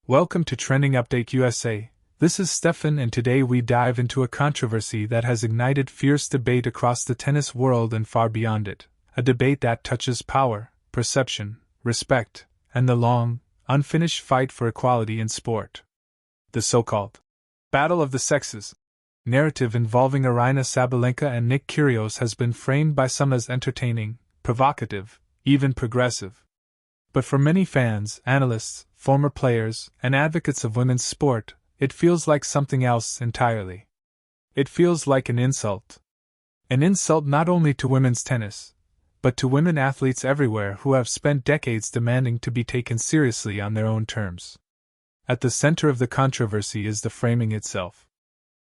Welcome to Trending Update USA. This is Steffan, and today we dive into a controversy that has ignited fierce debate across the tennis world and far beyond it. A debate that touches power, perception, respect, and the long, unfinished fight for equality in sport. The so-called battle of the sexes narrative involving Aryna Sabalenka and Kyrgios has been framed by some as entertaining, provocative, even progressive. But for many fans, analysts, former players, and advocates of women's sport, it feels like something else entirely. It feels like an insult. An insult not only to women's tennis, but to women athletes everywhere who have spent decades demanding to be taken seriously on their own terms. At the center of the controversy is the framing itself.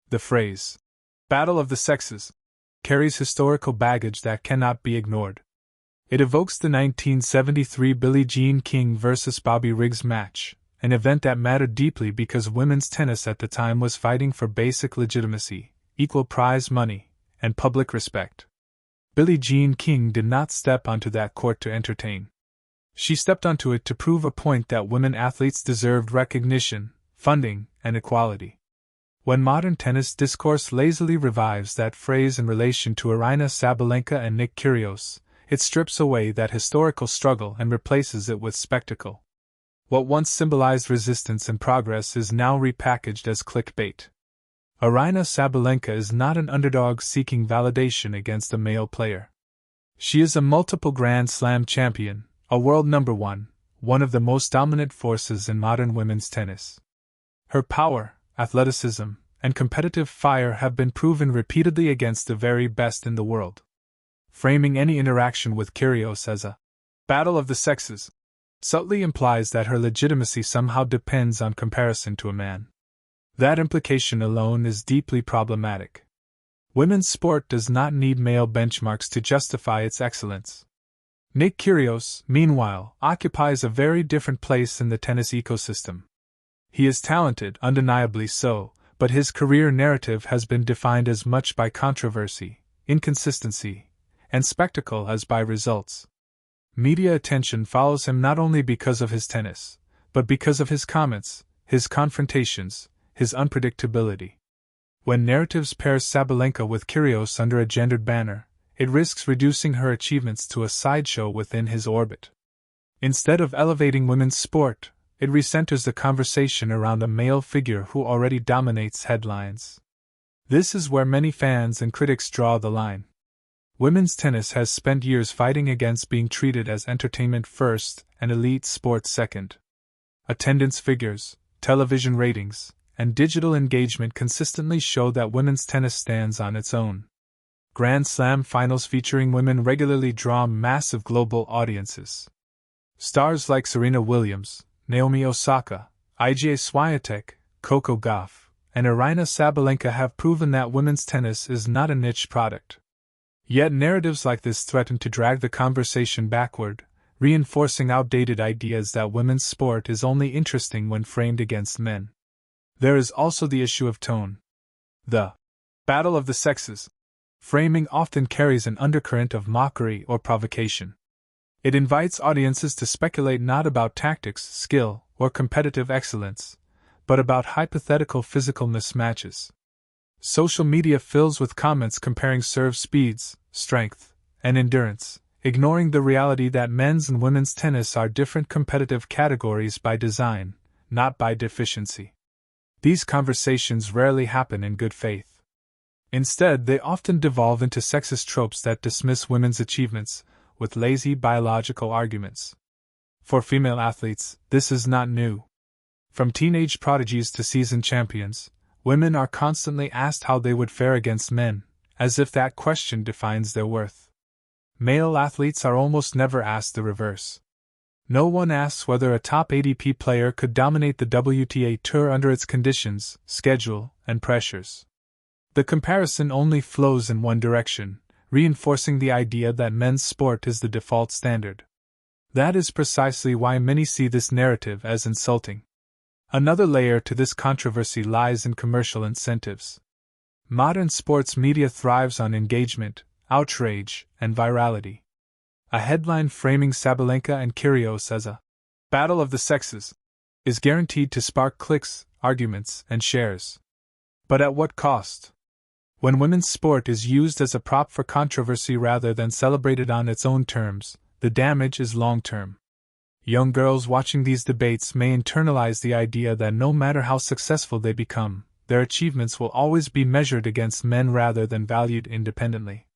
The phrase, battle of the sexes, carries historical baggage that cannot be ignored. It evokes the 1973 Billie Jean King vs. Bobby Riggs match, an event that mattered deeply because women's tennis at the time was fighting for basic legitimacy, equal prize money, and public respect. Billie Jean King did not step onto that court to entertain. She stepped onto it to prove a point that women athletes deserved recognition, funding, and equality. When modern tennis discourse lazily revives that phrase in relation to Aryna Sabalenka and Kyrgios, it strips away that historical struggle and replaces it with spectacle. What once symbolized resistance and progress is now repackaged as clickbait. Aryna Sabalenka is not an underdog seeking validation against a male player. She is a multiple Grand Slam champion, a world number one of the most dominant forces in modern women's tennis. Her power, athleticism, and competitive fire have been proven repeatedly against the very best in the world. Framing any interaction with Kyrgios as a battle of the sexes subtly implies that her legitimacy somehow depends on comparison to a man. That implication alone is deeply problematic. Women's sport does not need male benchmarks to justify its excellence. Kyrgios, meanwhile, occupies a very different place in the tennis ecosystem. He is talented, undeniably so, but his career narrative has been defined as much by controversy, inconsistency, and spectacle as by results. Media attention follows him not only because of his tennis, but because of his comments, his confrontations, his unpredictability. When narratives pairs Sabalenka with Kyrgios under a gendered banner, it risks reducing her achievements to a sideshow within his orbit. Instead of elevating women's sport, it recenters the conversation around a male figure who already dominates headlines. This is where many fans and critics draw the line. Women's tennis has spent years fighting against being treated as entertainment first and elite sports second. Attendance figures, television ratings, and digital engagement consistently show that women's tennis stands on its own. Grand Slam finals featuring women regularly draw massive global audiences. Stars like Serena Williams, Naomi Osaka, Iga Swiatek, Coco Gauff, and Aryna Sabalenka have proven that women's tennis is not a niche product. Yet narratives like this threaten to drag the conversation backward, reinforcing outdated ideas that women's sport is only interesting when framed against men. There is also the issue of tone. The battle of the sexes framing often carries an undercurrent of mockery or provocation. It invites audiences to speculate not about tactics, skill, or competitive excellence, but about hypothetical physical mismatches. Social media fills with comments comparing serve speeds, strength, and endurance, ignoring the reality that men's and women's tennis are different competitive categories by design, not by deficiency. These conversations rarely happen in good faith. Instead, they often devolve into sexist tropes that dismiss women's achievements with lazy biological arguments. For female athletes, this is not new. From teenage prodigies to seasoned champions, women are constantly asked how they would fare against men, as if that question defines their worth. Male athletes are almost never asked the reverse. No one asks whether a top ATP player could dominate the WTA Tour under its conditions, schedule, and pressures. The comparison only flows in one direction, reinforcing the idea that men's sport is the default standard. That is precisely why many see this narrative as insulting. Another layer to this controversy lies in commercial incentives. Modern sports media thrives on engagement, outrage, and virality. A headline framing Sabalenka and Kyrgios as a battle of the sexes is guaranteed to spark clicks, arguments, and shares. But at what cost? When women's sport is used as a prop for controversy rather than celebrated on its own terms, the damage is long-term. Young girls watching these debates may internalize the idea that no matter how successful they become, their achievements will always be measured against men rather than valued independently.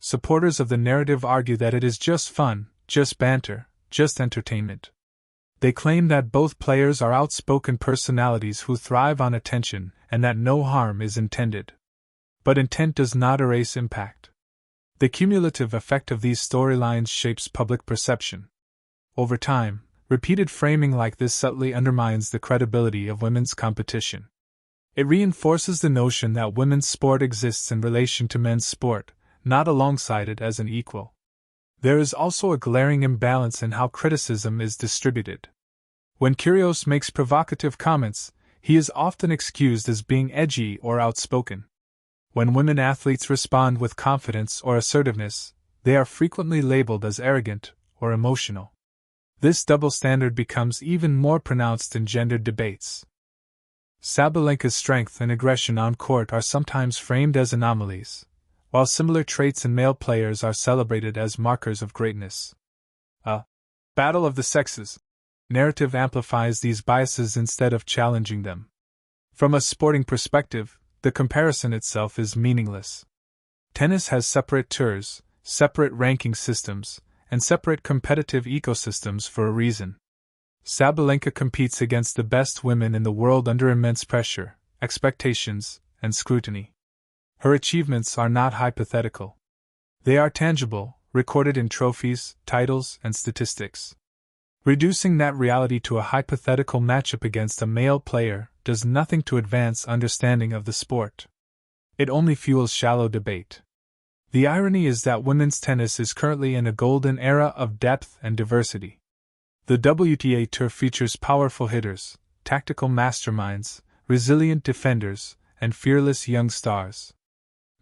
Supporters of the narrative argue that it is just fun, just banter, just entertainment. They claim that both players are outspoken personalities who thrive on attention and that no harm is intended. But intent does not erase impact. The cumulative effect of these storylines shapes public perception. Over time, repeated framing like this subtly undermines the credibility of women's competition. It reinforces the notion that women's sport exists in relation to men's sport, not alongside it as an equal. There is also a glaring imbalance in how criticism is distributed. When Kyrgios makes provocative comments, he is often excused as being edgy or outspoken. When women athletes respond with confidence or assertiveness, they are frequently labeled as arrogant or emotional. This double standard becomes even more pronounced in gendered debates. Sabalenka's strength and aggression on court are sometimes framed as anomalies, while similar traits in male players are celebrated as markers of greatness. A battle of the sexes narrative amplifies these biases instead of challenging them. From a sporting perspective, the comparison itself is meaningless. Tennis has separate tours, separate ranking systems, and separate competitive ecosystems for a reason. Sabalenka competes against the best women in the world under immense pressure, expectations, and scrutiny. Her achievements are not hypothetical. They are tangible, recorded in trophies, titles, and statistics. Reducing that reality to a hypothetical matchup against a male player does nothing to advance understanding of the sport. It only fuels shallow debate. The irony is that women's tennis is currently in a golden era of depth and diversity. The WTA Tour features powerful hitters, tactical masterminds, resilient defenders, and fearless young stars.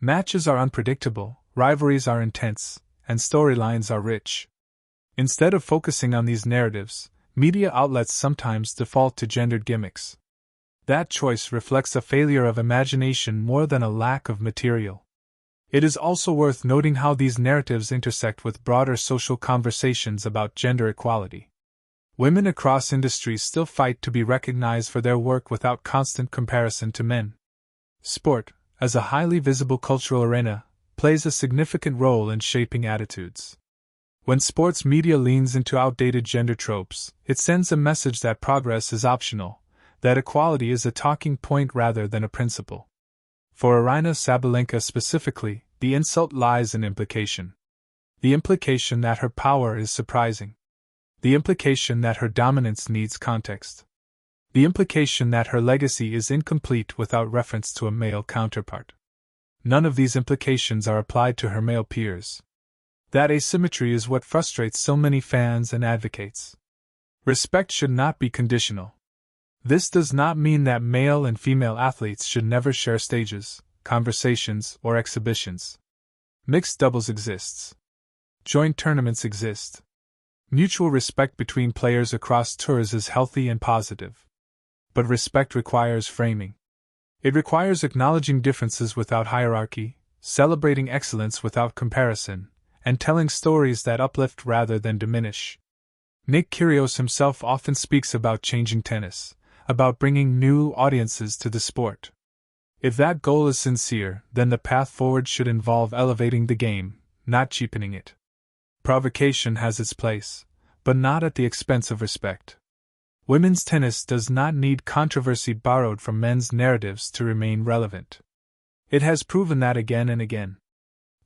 Matches are unpredictable, rivalries are intense, and storylines are rich. Instead of focusing on these narratives, media outlets sometimes default to gendered gimmicks. That choice reflects a failure of imagination more than a lack of material. It is also worth noting how these narratives intersect with broader social conversations about gender equality. Women across industries still fight to be recognized for their work without constant comparison to men. Sport, as a highly visible cultural arena, plays a significant role in shaping attitudes. When sports media leans into outdated gender tropes, it sends a message that progress is optional, that equality is a talking point rather than a principle. For Aryna Sabalenka specifically, the insult lies in implication. The implication that her power is surprising. The implication that her dominance needs context. The implication that her legacy is incomplete without reference to a male counterpart. None of these implications are applied to her male peers. That asymmetry is what frustrates so many fans and advocates. Respect should not be conditional. This does not mean that male and female athletes should never share stages, conversations, or exhibitions. Mixed doubles exists. Joint tournaments exist. Mutual respect between players across tours is healthy and positive. But respect requires framing. It requires acknowledging differences without hierarchy, celebrating excellence without comparison, and telling stories that uplift rather than diminish. Nick Kyrgios himself often speaks about changing tennis, about bringing new audiences to the sport. If that goal is sincere, then the path forward should involve elevating the game, not cheapening it. Provocation has its place, but not at the expense of respect. Women's tennis does not need controversy borrowed from men's narratives to remain relevant. It has proven that again and again.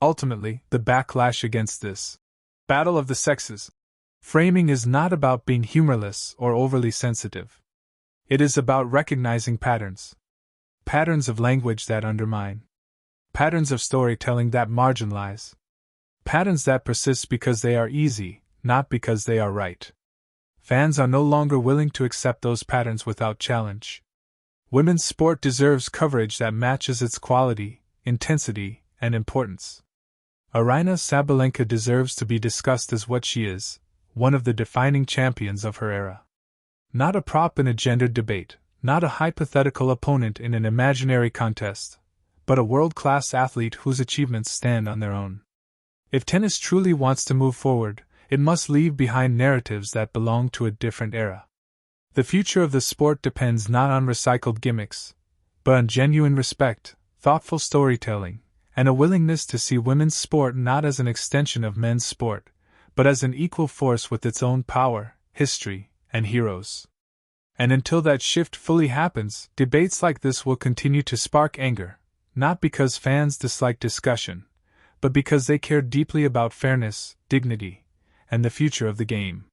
Ultimately, the backlash against this battle of the sexes framing is not about being humorless or overly sensitive. It is about recognizing patterns. Patterns of language that undermine. Patterns of storytelling that marginalize. Patterns that persist because they are easy, not because they are right. Fans are no longer willing to accept those patterns without challenge. Women's sport deserves coverage that matches its quality, intensity, and importance. Aryna Sabalenka deserves to be discussed as what she is, one of the defining champions of her era. Not a prop in a gendered debate, not a hypothetical opponent in an imaginary contest, but a world-class athlete whose achievements stand on their own. If tennis truly wants to move forward, it must leave behind narratives that belong to a different era. The future of the sport depends not on recycled gimmicks, but on genuine respect, thoughtful storytelling, and a willingness to see women's sport not as an extension of men's sport, but as an equal force with its own power, history, and heroes. And until that shift fully happens, debates like this will continue to spark anger, not because fans dislike discussion, but because they care deeply about fairness, dignity, and the future of the game.